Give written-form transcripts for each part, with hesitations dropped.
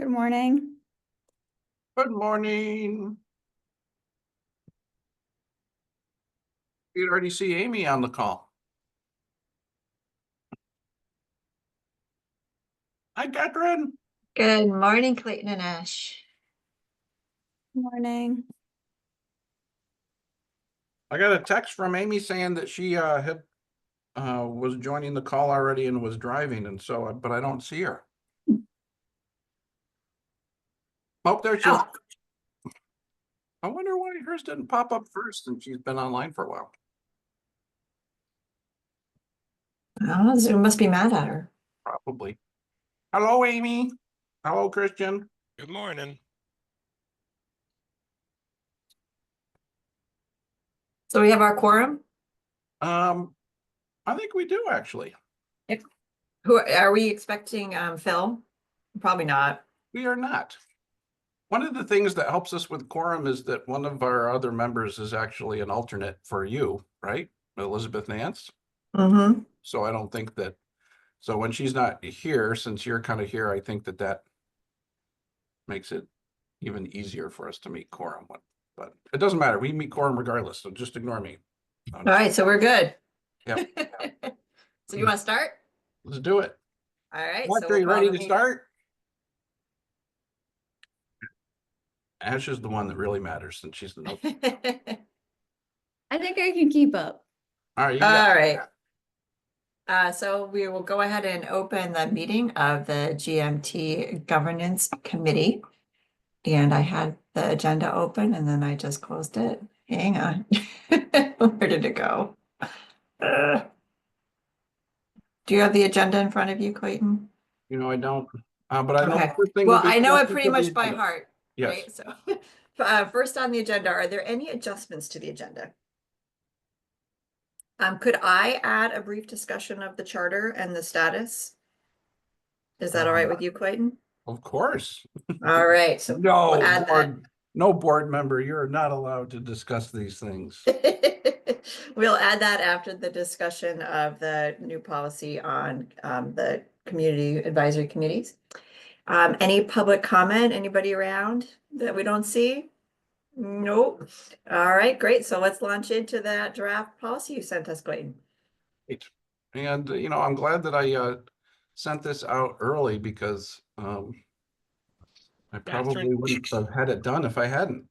Good morning. Good morning. You already see Amy on the call. Hi, Catherine. Good morning, Clayton and Ash. Good morning. I got a text from Amy saying that she was joining the call already and was driving, and so but I don't see her. Oh, there she is. Oh, I wonder why hers didn't pop up first, and she's been online for a while. well, Zoom must be mad at her. Probably. Hello, Amy. Hello, Christian. Good morning. So we have our quorum. I think we do actually. Who are we expecting? Phil? Probably not. We are not. One of the things that helps us with quorum is that one of our other members is actually an alternate for you, right? Elizabeth Nance. Mm-hmm. So I don't think that, so when she's not here, since you're kind of here, I think that that makes it even easier for us to meet quorum. But it doesn't matter. We meet quorum regardless, so just ignore me. All right, so we're good. Yep. So you want to start? Let's do it. All right. Mark, So are you we'll ready call to the start? Ash is the one that really matters since she's the note. meeting. I think I can keep up. All right. You All got right. So we will go ahead and open the meeting of the GMT Governance Committee. And I had the agenda open and then I just closed it. Hang on. Where did it go? Do you have the agenda in front of you, Clayton? You know, I don't, but I know Okay. the first thing will Well, be I know it the pretty much by agenda. heart. Yes. Right? So first on the agenda, are there any adjustments to the agenda? Could I add a brief discussion of the charter and the status? Is that all right with you, Clayton? Of course. All right. So No, we'll add no board member, you're not allowed to discuss these things. that. We'll add that after the discussion of the new policy on the community advisory committees. Any public comment? Anybody around that we don't see? Nope. All right, great. So let's launch into that draft policy you sent us, Clayton. Great. And, you know, I'm glad that I sent this out early because I probably Catherine? wouldn't have had it done if I hadn't.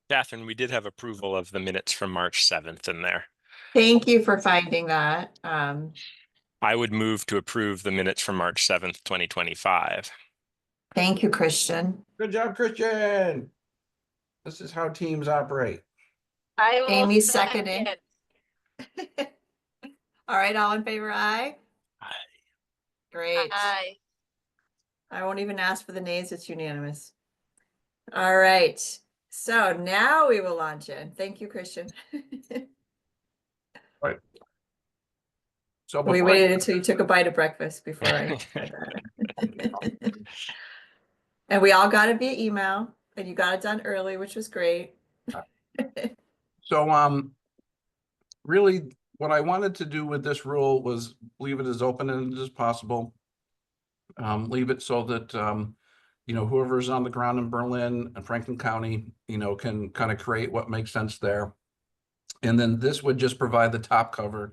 Catherine, we did have approval of the minutes from March 7th in there. Thank you for finding that. I would move to approve the minutes from March 7th, 2025. Thank you, Christian. Good job, Christian. This is how teams operate. I will Amy seconding. second. All right, all in favor, aye? Aye. Great. Aye. I won't even ask for the nays, it's unanimous. All right, so now we will launch in. Thank you, Christian. Right. So We before waited until you took a bite of breakfast before I said that. And we all got it via email, and you got it done early, which was great. So, really, what I wanted to do with this rule was leave it as open-ended as possible. Leave it so that, you know, whoever's on the ground in Berlin and Franklin County, you know, can kind of create what makes sense there. And then this would just provide the top cover,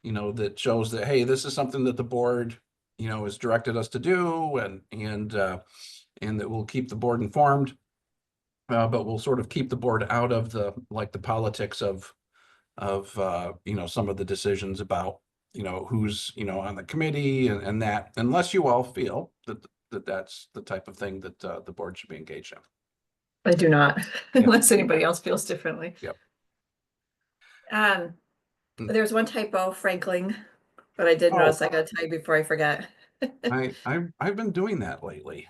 you know, that shows that, hey, this is something that the board, you know, has directed us to do, and that we'll keep the board informed. But we'll sort of keep the board out of the politics of you know, some of the decisions about, you know, who's, you know, on the committee and that, unless you all feel that that's the type of thing that the board should be engaged in. I do not, unless anybody else feels differently. Yep. There's one typo, Franklin, but I did notice. I gotta tell you before I forget. I've been doing that lately,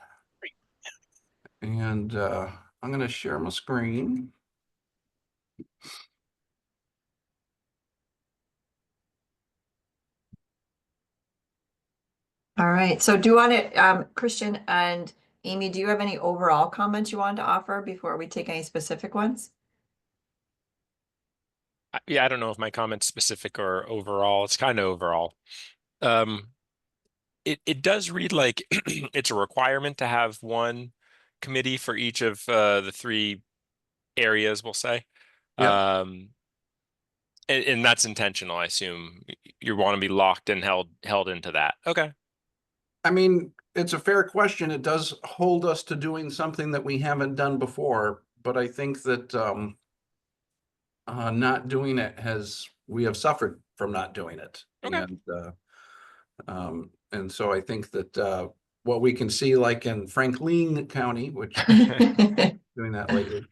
and I'm going to share my screen. All right, so do you want to, Christian and Amy, do you have any overall comments you wanted to offer before we take any specific ones? Yeah, I don't know if my comment's specific or overall. It's kind of overall. It does read like it's a requirement to have one committee for each of the three areas, we'll say. Yep. And that's intentional, I assume. You want to be locked and held into that. Okay. I mean, it's a fair question. It does hold us to doing something that we haven't done before, but I think that not doing it we have suffered from not doing it. Okay. And so I think that what we can see, like in Franklin County, which doing that lately,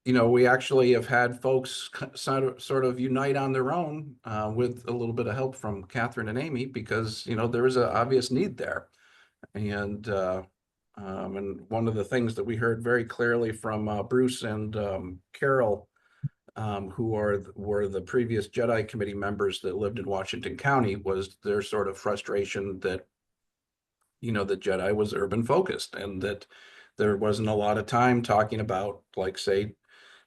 you know, we actually have had folks sort of unite on their own with a little bit of help from Catherine and Amy, because, you know, there is an obvious need there. And one of the things that we heard very clearly from Bruce and Carol, who were the previous Jedi committee members that lived in Washington County, was their sort of frustration that, you know, the Jedi was urban focused and that there wasn't a lot of time talking about, like, say,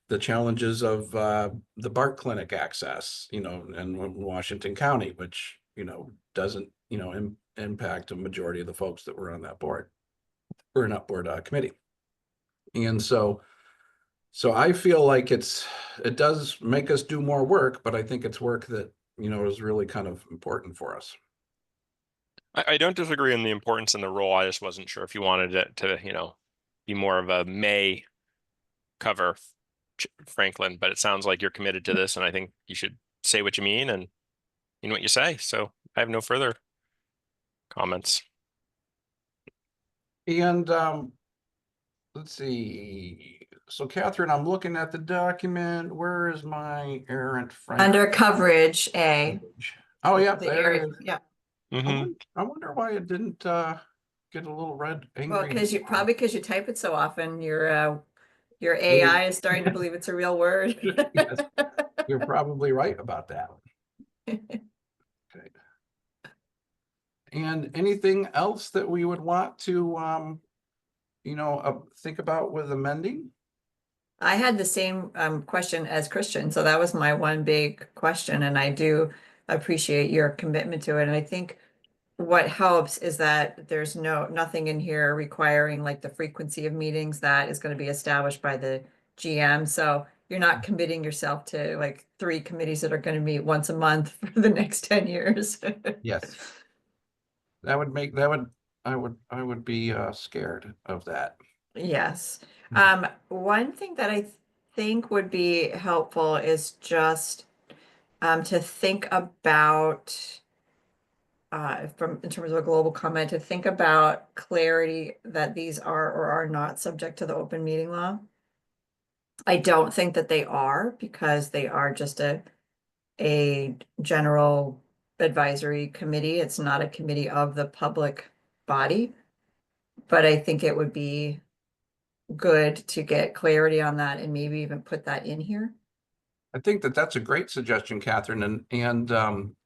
the challenges of the BART clinic access, you know, in Washington County, which, you know, doesn't, you know, impact a majority of the folks that were on that board or not board committee. And so I feel like it does make us do more work, but I think it's work that, you know, is really kind of important for us. I don't disagree on the importance and the role. I just wasn't sure if you wanted it to, you know, be more of a May cover Franklin, but it sounds like you're committed to this, and I think you should say what you mean and mean what you say. So I have no further comments. And let's see. So Catherine, I'm looking at the document. Where is my errant Franklin? Under coverage A. Oh, yeah, The there it area, is. yeah. Mhm. I wonder why it didn't get a little red angry. Well, because you type it so often, your AI is starting to believe it's a real word. Yes. You're probably right about that. Okay. And anything else that we would want to, you know, think about with amending? I had the same question as Christian, so that was my one big question, and I do appreciate your commitment to it. And I think what helps is that there's nothing in here requiring like the frequency of meetings that is going to be established by the GM. So you're not committing yourself to like 3 committees that are going to meet once a month for the next 10 years. Yes. I would be scared of that. Yes. One thing that I think would be helpful is just to think about in terms of a global comment, to think about clarity that these are or are not subject to the open meeting law. I don't think that they are, because they are just a general advisory committee. It's not a committee of the public body. But I think it would be good to get clarity on that and maybe even put that in here. I think that that's a great suggestion, Catherine, and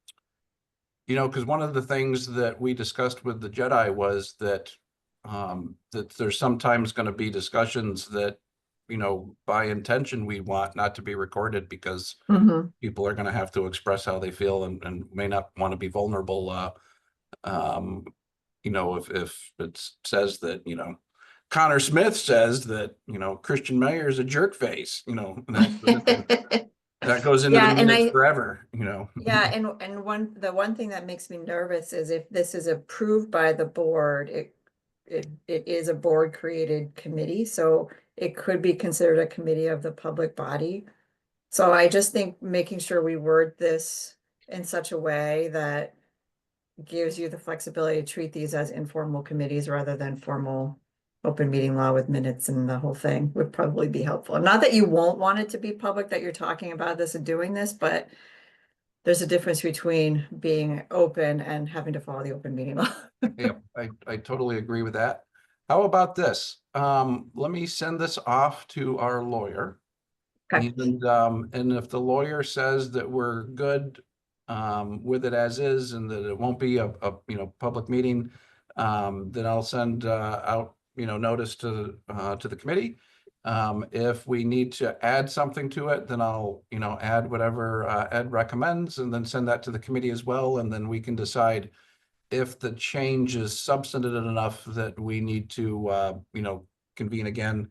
you know, because one of the things that we discussed with the Jedi was that that there's sometimes going to be discussions that, you know, by intention we want not to be recorded, because people are going to have to express how they feel and may not want to be vulnerable. You know, if it says that, you know, Connor Smith says that, you know, Christian Mayer is a jerk face, you know, that goes into Yeah, the and minutes forever, you know. Yeah, and the one thing that makes me nervous is if this is approved by the board, it is a board created committee, so it could be considered a committee of the public body. So I just think making sure we word this in such a way that gives you the flexibility to treat these as informal committees rather than formal open meeting law with minutes and the whole thing would probably be helpful. Not that you won't want it to be public, that you're talking about this and doing this, but there's a difference between being open and having to follow the open meeting law. Yep, I totally agree with that. How about this? Let me send this off to our lawyer. Okay. And if the lawyer says that we're good with it as is, and that it won't be a you know, public meeting, then I'll send out, you know, notice to the committee. If we need to add something to it, then I'll, you know, add whatever Ed recommends and then send that to the committee as well. And then we can decide, if the change is substantive enough that we need to, convene again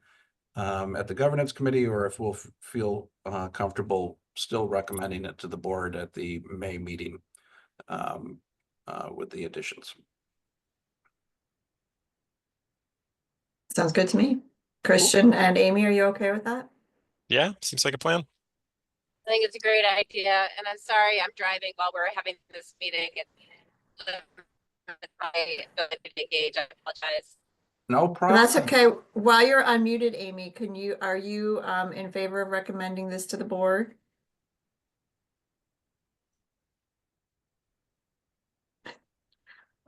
at the governance committee, or if we'll feel comfortable still recommending it to the board at the May meeting with the additions. Sounds good to me. Christian and Amy, are you okay with that? Yeah, seems like a plan. I think it's a great idea, and I'm sorry I'm driving while we're having this meeting. I don't engage. I apologize. No problem. That's okay. While you're unmuted, Amy, are you in favor of recommending this to the board?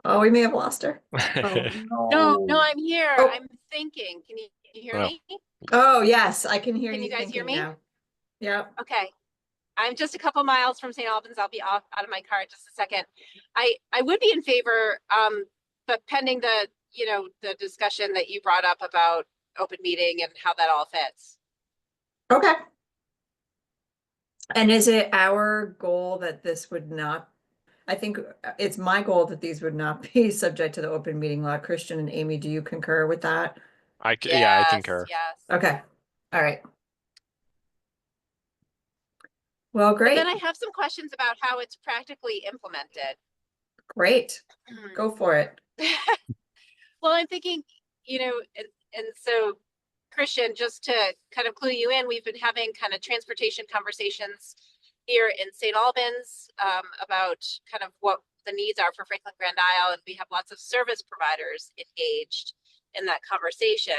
Oh, we may have lost her. No, I'm here. Oh. I'm thinking. Can you hear Oh. me? Oh, yes, I can hear Can you you guys hear thinking me? now. Yep. Okay. I'm just a couple miles from St. Albans. I'll be out of my car in just a second. I would be in favor, but pending the, the discussion that you brought up about open meeting and how that all fits. Okay. And is it our goal that this would not, I think it's my goal that these would not be subject to the open meeting law. Christian and Amy, do you concur with that? Yeah, I concur. Yes. Okay. All right. Well, But great. then I have some questions about how it's practically implemented. Great. Go for it. Well, I'm thinking, and so Christian, just to kind of clue you in, we've been having kind of transportation conversations here in St. Albans about kind of what the needs are for Franklin Grand Isle, and we have lots of service providers engaged in that conversation,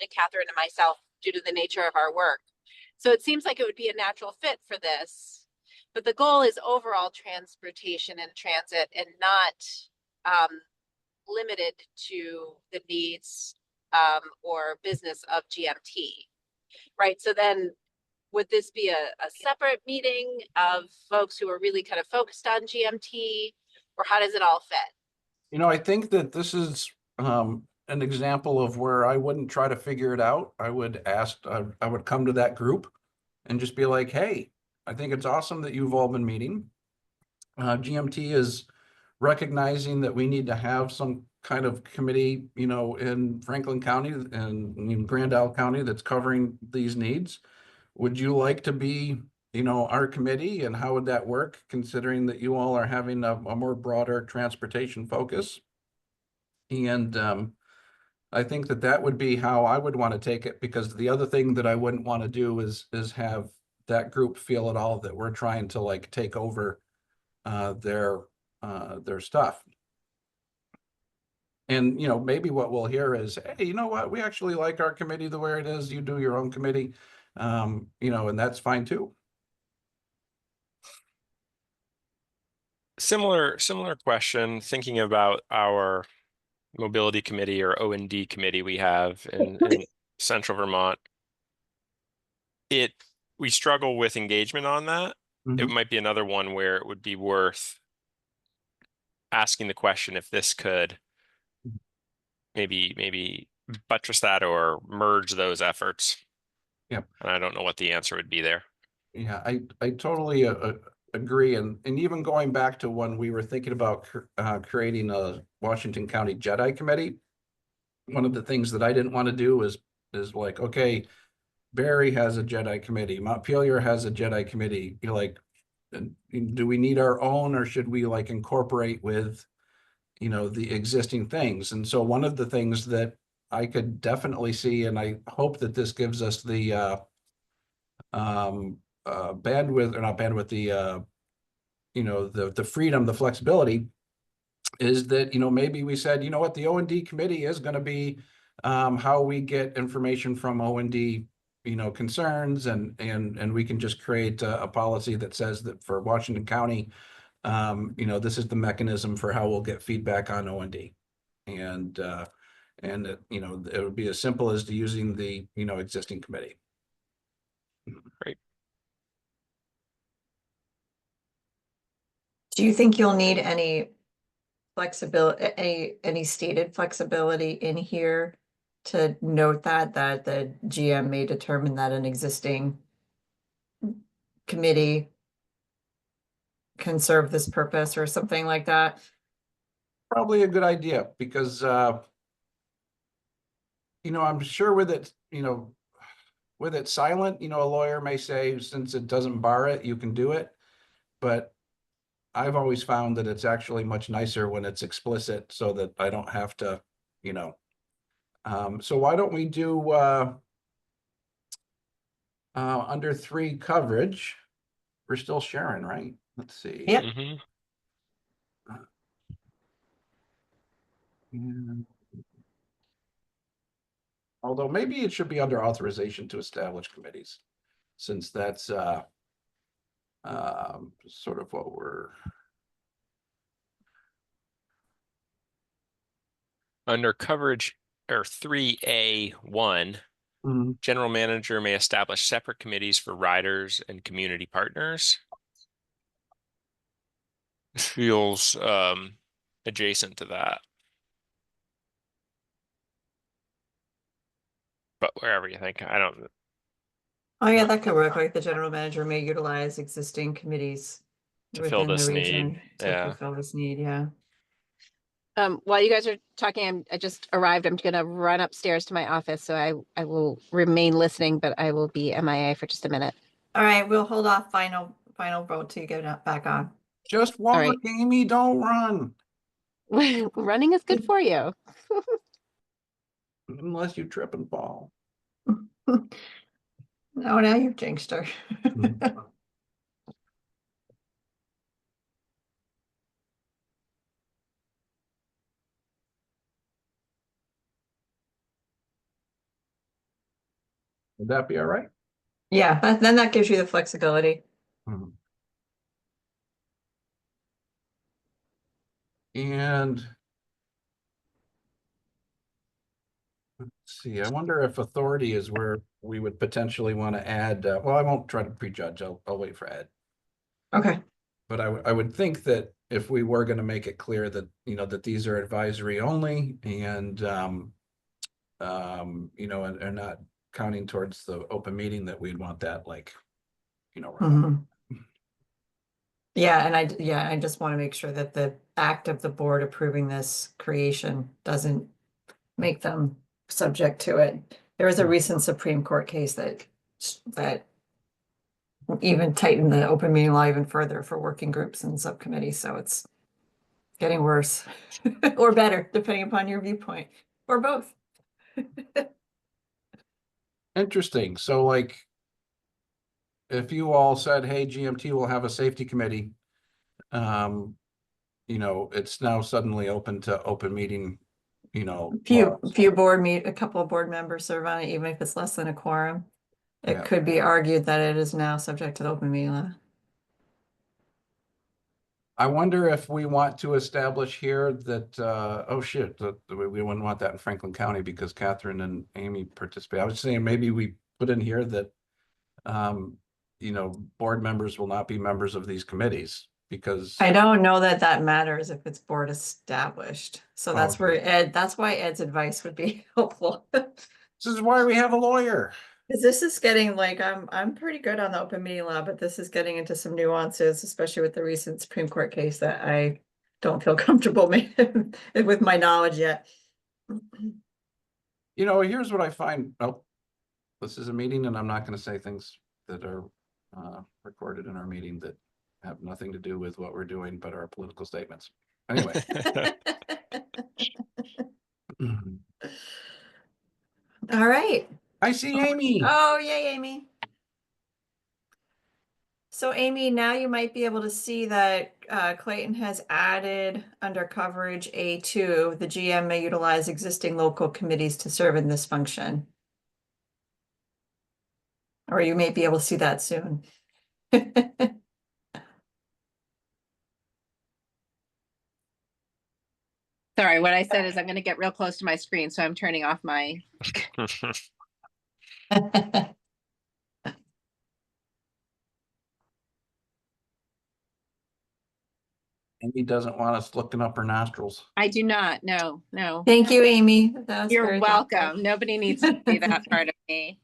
and Catherine and myself, due to the nature of our work. So it seems like it would be a natural fit for this, but the goal is overall transportation and transit, and not limited to the needs or business of GMT, right? So then would this be a separate meeting of folks who are really kind of focused on GMT, or how does it all fit? I think that this is an example of where I wouldn't try to figure it out. I would I would come to that group and just be like, hey, I think it's awesome that you've all been meeting. GMT is recognizing that we need to have some kind of committee, in Franklin County and in Grand Isle County that's covering these needs. Would you like to be, our committee, and how would that work, considering that you all are having a more broader transportation focus? And I think that would be how I would want to take it, because the other thing that I wouldn't want to do is have that group feel at all that we're trying to like take over their stuff. And, maybe what we'll hear is, hey, you know what, we actually like our committee the way it is. You do your own committee, and that's fine too. Similar question, thinking about our mobility committee or O&D committee we have in Central Vermont. We struggle with engagement on that. It Mhm. might be another one where it would be worth asking the question if this could maybe buttress that or merge those efforts. Yep. And I don't know what the answer would be there. Yeah, I totally agree. And even going back to when we were thinking about creating a Washington County Jedi Committee, one of the things that I didn't want to do is like, okay, Barry has a Jedi Committee, Montpelier has a Jedi Committee. You're like, do we need our own, or should we like incorporate with, the existing things? And so one of the things that I could definitely see, and I hope that this gives us the bandwidth, or not bandwidth, the freedom, the flexibility, is that, maybe we said, you know what, the O&D committee is going to be how we get information from O&D, concerns, and we can just create a policy that says that for Washington County, this is the mechanism for how we'll get feedback on O&D. And it would be as simple as using the, existing committee. Great. Do you think you'll need any flexibility, any stated flexibility in here to note that the GM may determine that an existing committee can serve this purpose or something like that? probably a good idea because, I'm sure with it, with it silent, a lawyer may say, since it doesn't bar it, you can do it. But I've always found that it's actually much nicer when it's explicit so that I don't have to, so why don't we do, under 3 coverage, we're still sharing, right? Let's see. Yep. Mhm. And- Although maybe it should be under authorization to establish committees, since that's sort of what we're. Under coverage or 3A1, general manager may establish separate committees for riders and community partners. Feels adjacent to that. But wherever you think, I don't. Oh, yeah, that could work. Like the general manager may utilize existing committees To fill within the this need, region to yeah. fulfill this need, yeah. While you guys are talking, I just arrived. I'm gonna run upstairs to my office, so I will remain listening, but I will be MIA for just a minute. All right, we'll hold off final vote till you get it back on. Just walk, right. Amy, don't run, Running is good for you. unless you trip and fall. Oh, now you've jinxed her. Would that be all right? Yeah, then that gives you the flexibility. And let's see, I wonder if authority is where we would potentially want to add, well, I won't try to prejudge, I'll wait for Ed. Okay. But I would think that if we were going to make it clear that, that these are advisory only and, and not counting towards the open meeting, that we'd want that right Mhm. Yeah, and I just want to make sure that the act of the board approving this creation doesn't make them subject to it. There was a recent Supreme Court case that even tightened the open meeting law even further for working groups and subcommittees, so it's getting worse or better, depending upon your viewpoint, or both. Interesting. So like, if you all said, hey, GMT will have a safety committee, it's now suddenly open to open meeting, laws. A couple of board members serve on it, even if it's less than a quorum. It Yeah. could be argued that it is now subject to the open meeting law. I wonder if we want to establish here that, oh shit, that we wouldn't want that in Franklin County because Catherine and Amy participate. I was saying maybe we put in here that, board members will not be members of these committees because. I don't know that that matters if it's board established. So that's where Okay. that's why Ed's advice would be helpful. This is why we have a lawyer. Because this is getting like, I'm pretty good on the open meeting law, but this is getting into some nuances, especially with the recent Supreme Court case that I don't feel comfortable with my knowledge yet. Here's what I find. Oh, this is a meeting and I'm not going to say things that are recorded in our meeting that have nothing to do with what we're doing, but our political statements. Anyway. All right. I see Amy. Oh, yay, Amy. So Amy, now you might be able to see that Clayton has added under coverage A2, the GM may utilize existing local committees to serve in this function. Or you may be able to see that soon. Sorry, what I said is I'm gonna get real close to my screen, so I'm turning off my. Amy doesn't want us looking up her nostrils. I do not, no. Thank you, Amy. That was You're very thoughtful. welcome. Nobody needs to see that part of me.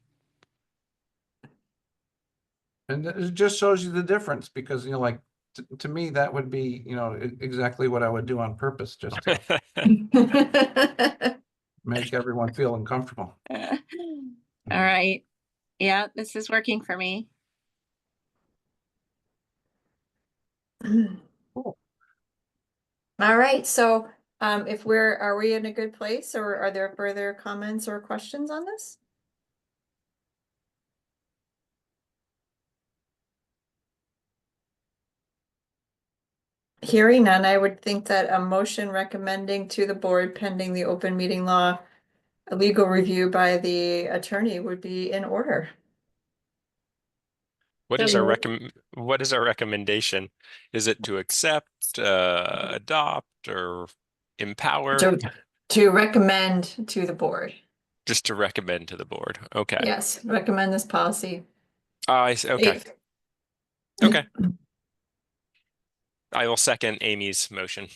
And it just shows you the difference because, like to me, that would be, exactly what I would do on purpose, just to make everyone feel uncomfortable. All right. Yeah, this is working for me. All right, so are we in a good place, or are there further comments or questions on this? Hearing none, I would think that a motion recommending to the board pending the open meeting law, a legal review by the attorney would be in order. What So is our moved. what is our recommendation? Is it to accept, adopt, or empower? To recommend to the board. Just to recommend to the board. Okay. Yes, recommend this policy. I see. Okay. If- Okay. I will second Amy's motion.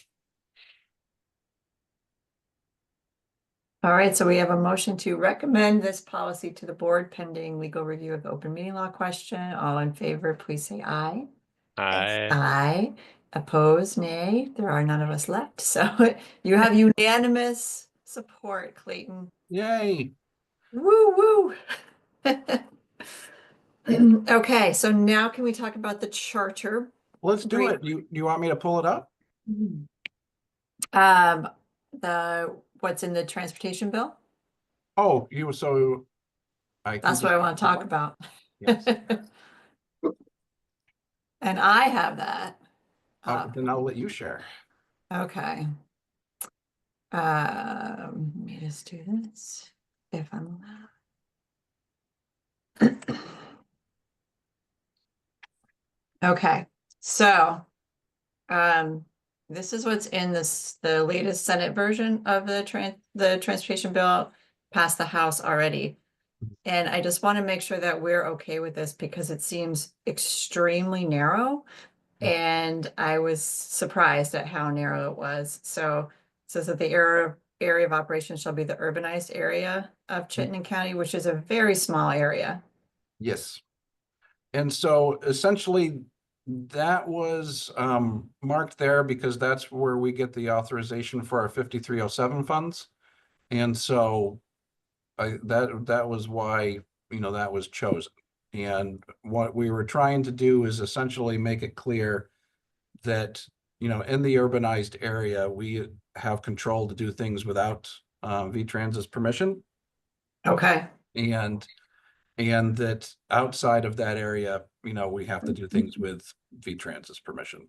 All right, so we have a motion to recommend this policy to the board pending legal review of the open meeting law question. All in favor, please say aye. Aye. Opposed, nay. There are none of us left. So you have unanimous support, Clayton. Yay. Woo, woo. Okay, so now can we talk about the charter? Let's do Great. it. You want me to pull it up? What's in the transportation bill? Oh, so That's what I want to talk about. Yes. And I have that. Then I'll let you share. Okay. Let me just do this if I'm allowed. Okay, so this is what's in the latest Senate version of the transportation bill passed the House already. And I just want to make sure that we're okay with this because it seems extremely narrow. And I was surprised at how narrow it was. So it says that the area of operation shall be the urbanized area of Chittenden County, which is a very small area. Yes. And so essentially that was marked there because that's where we get the authorization for our 5307 funds. And so that was why, that was chosen. And what we were trying to do is essentially make it clear that, in the urbanized area, we have control to do things without VTrans's permission. Okay. And that outside of that area, we have to do things with VTrans's permission.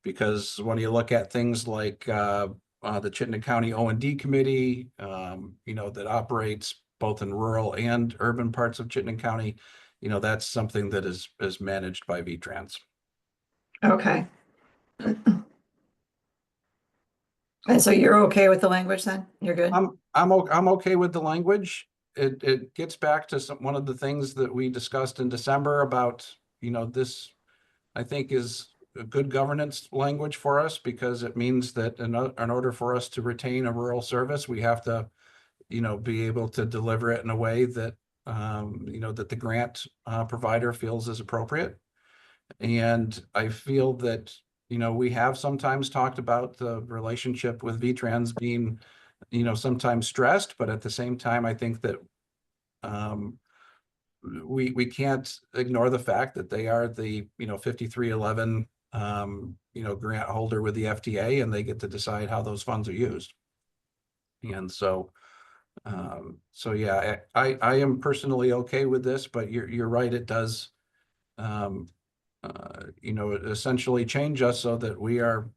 Because when you look at things like the Chittenden County O&D Committee, that operates both in rural and urban parts of Chittenden County, that's something that is managed by VTrans. Okay. And so you're okay with the language then? You're good? I'm okay with the language. It gets back to one of the things that we discussed in December about, this, I think, is a good governance language for us because it means that in order for us to retain a rural service, we have to, be able to deliver it in a way that, that the grant provider feels is appropriate. And I feel that, we have sometimes talked about the relationship with VTrans being, sometimes stressed, but at the same time, I think that we can't ignore the fact that they are the 5311 grant holder with the FDA, and they get to decide how those funds are used. And so yeah, I am personally okay with this, but you're right, it does essentially change us so that we are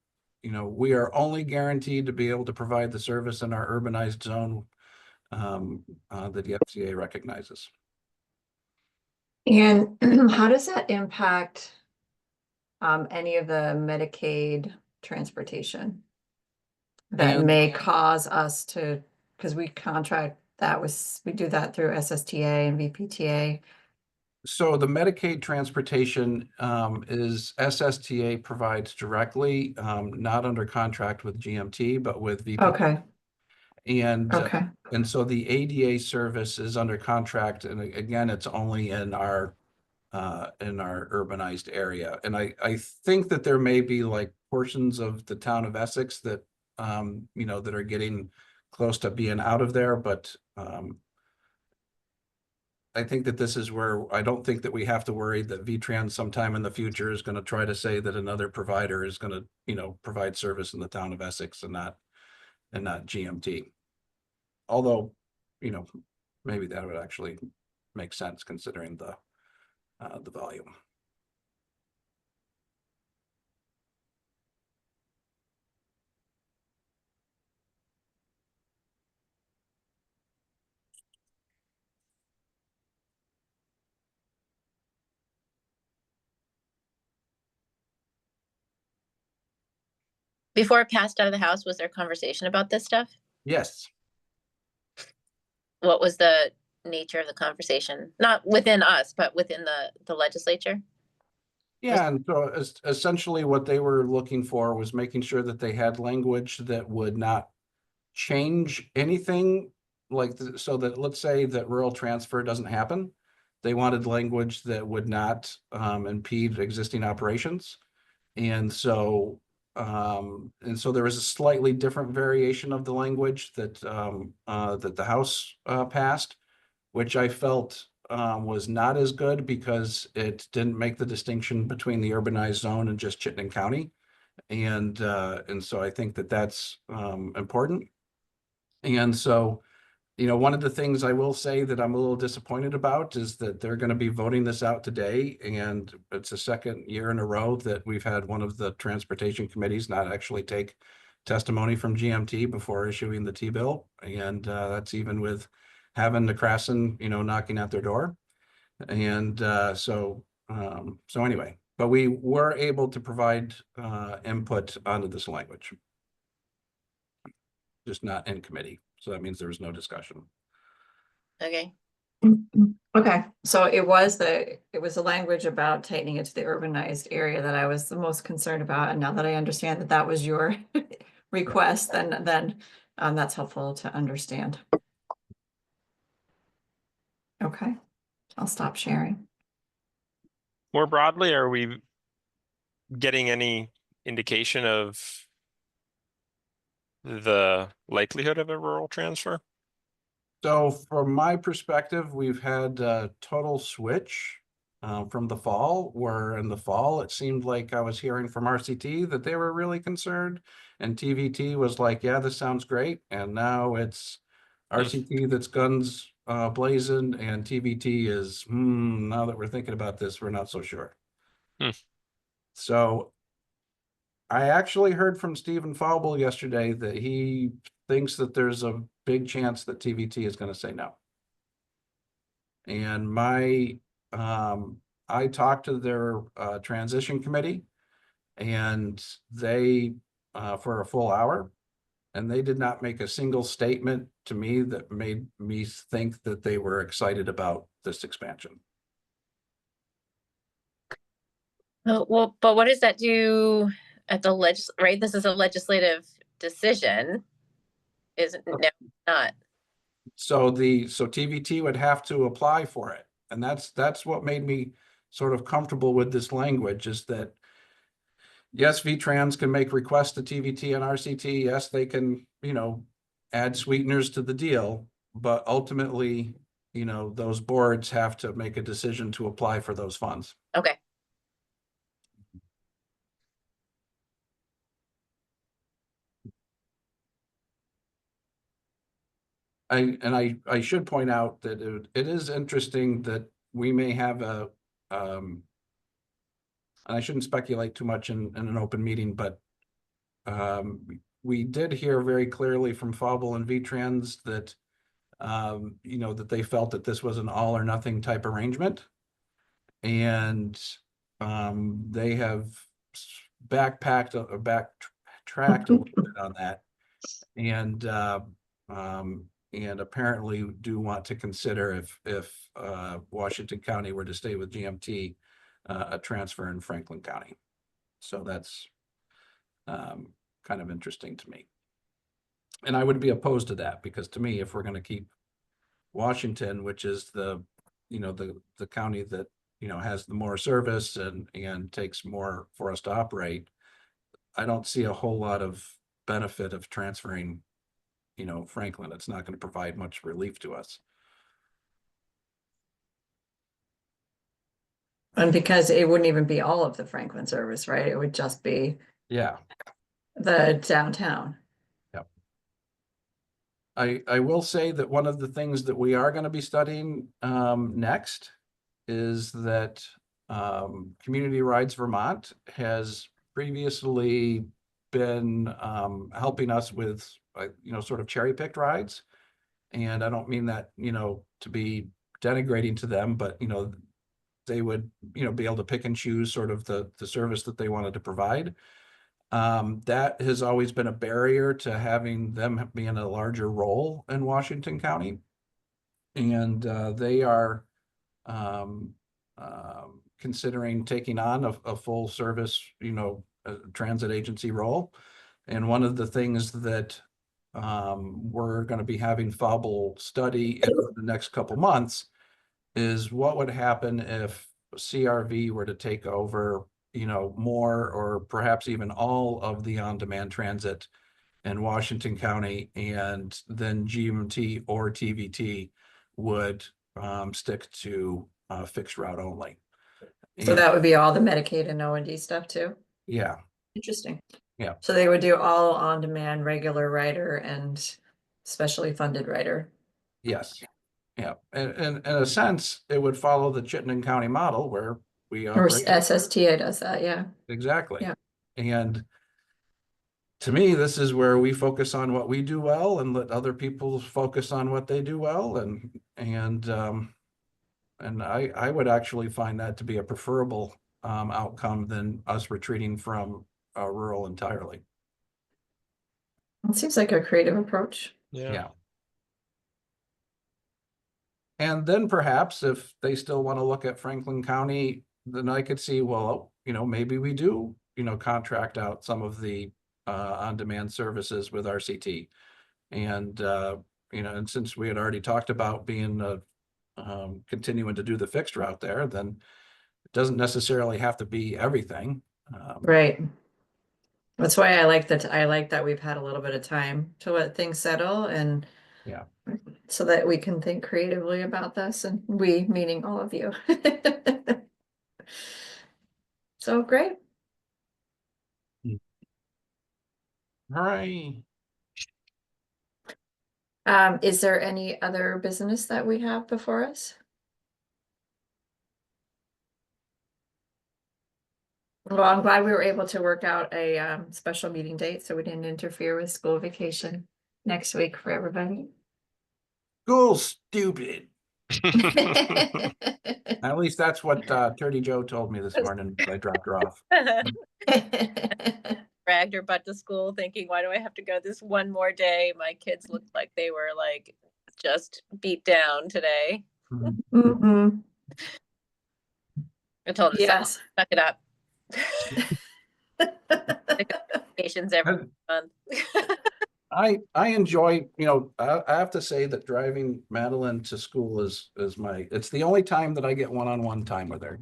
only guaranteed to be able to provide the service in our urbanized zone that the FCA recognizes. And how does that impact any of the Medicaid transportation that may cause us to, because we contract that with, we do that through SSTA and VPTA. So the Medicaid transportation is SSTA provides directly, not under contract with GMT, but with VPTA. Okay. And so the ADA service is under contract, and again, it's only in our in our urbanized area. And I think that there may be like portions of the town of Essex that, you know, that are getting close to being out of there, but, I think that this is where I don't think that we have to worry that VTrans sometime in the future is going to try to say that another provider is going to, you know, provide service in the town of Essex and not GMT. Although, you know, maybe that would actually make sense considering the volume. Before it passed out of the House, was there conversation about this stuff? Yes. What was the nature of the conversation? Not within us, but within the legislature? Yeah, and so essentially what they were looking for was making sure that they had language that would not change anything, like, so that, let's say that rural transfer doesn't happen. They wanted language that would not impede existing operations. And so there was a slightly different variation of the language that that the House passed, which I felt was not as good because it didn't make the distinction between the urbanized zone and just Chittenden County. And so I think that that's important. And so, you know, one of the things I will say that I'm a little disappointed about is that they're going to be voting this out today. And it's the second year in a row that we've had one of the transportation committees not actually take testimony from GMT before issuing the T-bill. And that's even with having the Crasson, you know, knocking at their door. And so anyway, but we were able to provide input onto this language. Just not in committee. So that means there was no discussion. Okay. Okay, so it was the language about tightening it to the urbanized area that I was the most concerned about. And now that I understand that that was your request, then that's helpful to understand. Okay, I'll stop sharing. More broadly, are we getting any indication of the likelihood of a rural transfer? So from my perspective, we've had a total switch from the fall, where in the fall, it seemed like I was hearing from RCT that they were really concerned, and TVT was like, yeah, this sounds great. And now it's RCT that's guns blazing, and TVT is, now that we're thinking about this, we're not so sure. So I actually heard from Stephen Faubel yesterday that he thinks that there's a big chance that TVT is going to say no. And I talked to their transition committee, and they for a full hour, and they did not make a single statement to me that made me think that they were excited about this expansion. Well, but what does that do at the right? This is a legislative decision. Isn't no, not. So TVT would have to apply for it. And that's what made me sort of comfortable with this language, is that yes, VTrans can make requests to TVT and RCT. Yes, they can, you know, add sweeteners to the deal, but ultimately, you know, those boards have to make a decision to apply for those funds. Okay. I should point out that it is interesting that we may have a, and I shouldn't speculate too much in an open meeting, but we did hear very clearly from Faubel and VTrans that, you know, that they felt that this was an all or nothing type arrangement. And they have backtracked a little bit on that. And apparently do want to consider if Washington County were to stay with GMT, a transfer in Franklin County. So that's kind of interesting to me. And I would be opposed to that, because to me, if we're going to keep Washington, which is the, you know, the county that has the more service and takes more for us to operate. I don't see a whole lot of benefit of transferring, Franklin. It's not going to provide much relief to us. And because it wouldn't even be all of the Franklin service, right? It would just be Yeah. the downtown. I will say that one of the things that we are going to be studying next is that Community Rides Vermont has previously been helping us with sort of cherry picked rides. And I don't mean that, to be denigrating to them, but they would, be able to pick and choose sort of the service that they wanted to provide. That has always been a barrier to having them be in a larger role in Washington County. And they are considering taking on a full service, transit agency role. And one of the things that we're going to be having Fauble study in the next couple months is what would happen if CRV were to take over, more or perhaps even all of the on-demand transit in Washington County, and then GMT or TVT would stick to fixed route only. So And- that would be all the Medicaid and O&D stuff too? Yeah, Interesting. Yeah. So they would do all on-demand, regular rider and specially funded rider. yes. Yeah, and in a sense, it would follow the Chittenden County model where we Or operate. SSTA does that, yeah. Exactly. Yeah. And to me, this is where we focus on what we do well and let other people focus on what they do well. And I would actually find that to be a preferable outcome than us retreating from rural entirely. It seems like a creative approach. Yeah. And then perhaps if they still want to look at Franklin County, then I could see, well, maybe we do, contract out some of the on-demand services with RCT. And, and since we had already talked about being continuing to do the fixed route there, then it doesn't necessarily have to be everything. Right. That's why I like that we've had a little bit of time to let things settle and Yeah. so that we can think creatively about this, and we meaning all of you. So great. All right. Is there any other business that we have before us? Well, I'm glad we were able to work out a special meeting date so we didn't interfere with school vacation next week for everybody. School's stupid. At least that's what Turdy Joe told me this morning. I dropped her off. Dragged her butt to school thinking, why do I have to go this one more day? My kids looked like they were like just beat down today. Mhm. I told her, Yes. suck it up. Vacations every month. I enjoy, I have to say that driving Madeline to school is it's the only time that I get one-on-one time with her.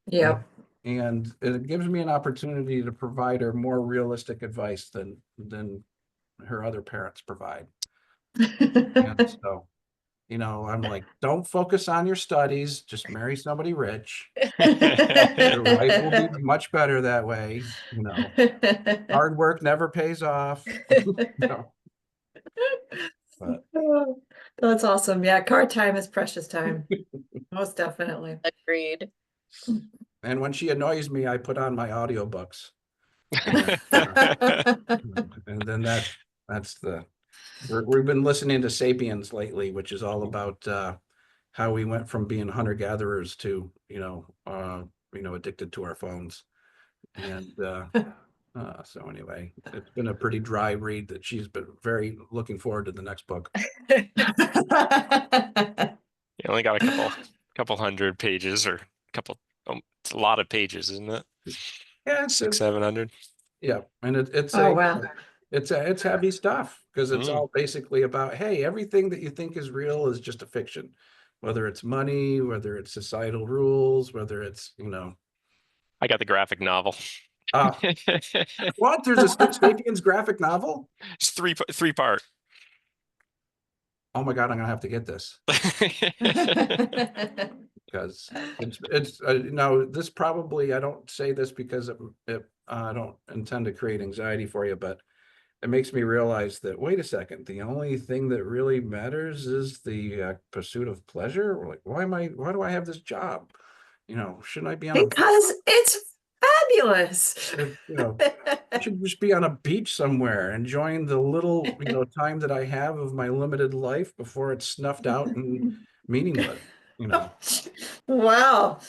Yep. And it gives me an opportunity to provide her more realistic advice than her other parents provide. And so, I'm like, don't focus on your studies, just marry somebody rich. Your life will be much better that way, hard work never pays off. But That's awesome. Yeah, car time is precious time. Most definitely. Agreed. and when she annoys me, I put on my audiobooks. And then we've been listening to Sapiens lately, which is all about how we went from being hunter-gatherers to, addicted to our phones. And so anyway, it's been a pretty dry read that she's been very looking forward to the next book. You only got a couple hundred pages or it's a lot of pages, isn't it? Yeah, 600-700. Yeah, and it's Oh, wow. it's heavy stuff because it's Mm. all basically about, hey, everything that you think is real is just a fiction. whether it's money, whether it's societal rules, whether it's, I got the graphic novel. What? There's a Sapiens graphic novel? It's three part. Oh my God, I'm gonna have to get this because it's no, this probably, I don't say this because I don't intend to create anxiety for you, but it makes me realize that, wait a second, the only thing that really matters is the pursuit of pleasure. Like, why do I have this job? Shouldn't I be on Because it's fabulous. I should just be on a beach somewhere, enjoying the little, time that I have of my limited life before it's snuffed out and meaningless, Wow.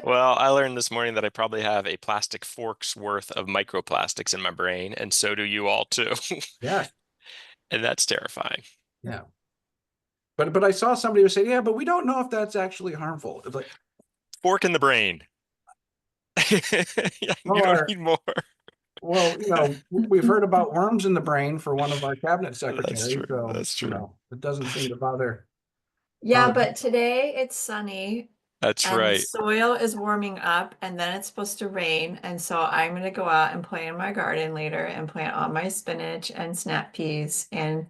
Well, I learned this morning that I probably have a plastic fork's worth of microplastics in my brain, and so do you all too. Yeah, And that's terrifying. yeah. But I saw somebody who said, yeah, but we don't know if that's actually harmful. It's like, Fork in the brain. Yeah, you Or- don't need more. well, we've heard about worms in the brain for one of our cabinet secretaries. true, So, that's true. It doesn't seem to bother. Yeah, but today it's sunny That's and the right. soil is warming up and then it's supposed to rain. And so I'm going to go out and play in my garden later and plant all my spinach and snap peas and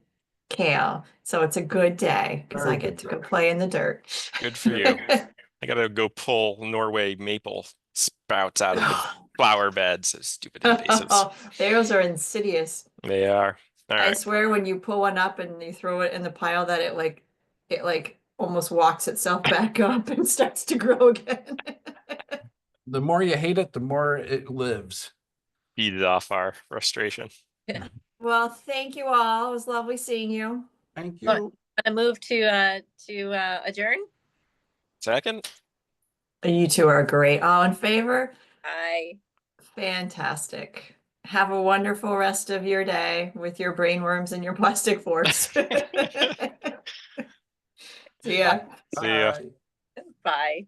kale. So it's a good day because Very I get good to go play in the dirt. Good for you. I gotta go pull Norway maple sprouts out of the flower beds. Those stupid invasives. Oh, those are insidious. They are. All I right. swear when you pull one up and you throw it in the pile that it like almost walks itself back up and starts to grow again. The more you hate it, the more it lives. Feed off our frustration. Well, thank you all. It was lovely seeing you. Thank But- you. Gonna move to adjourn. Second. You two are great. All in favor? Aye. Fantastic. Have a wonderful rest of your day with your brainworms and your plastic forks. See ya. See ya. Bye. Bye.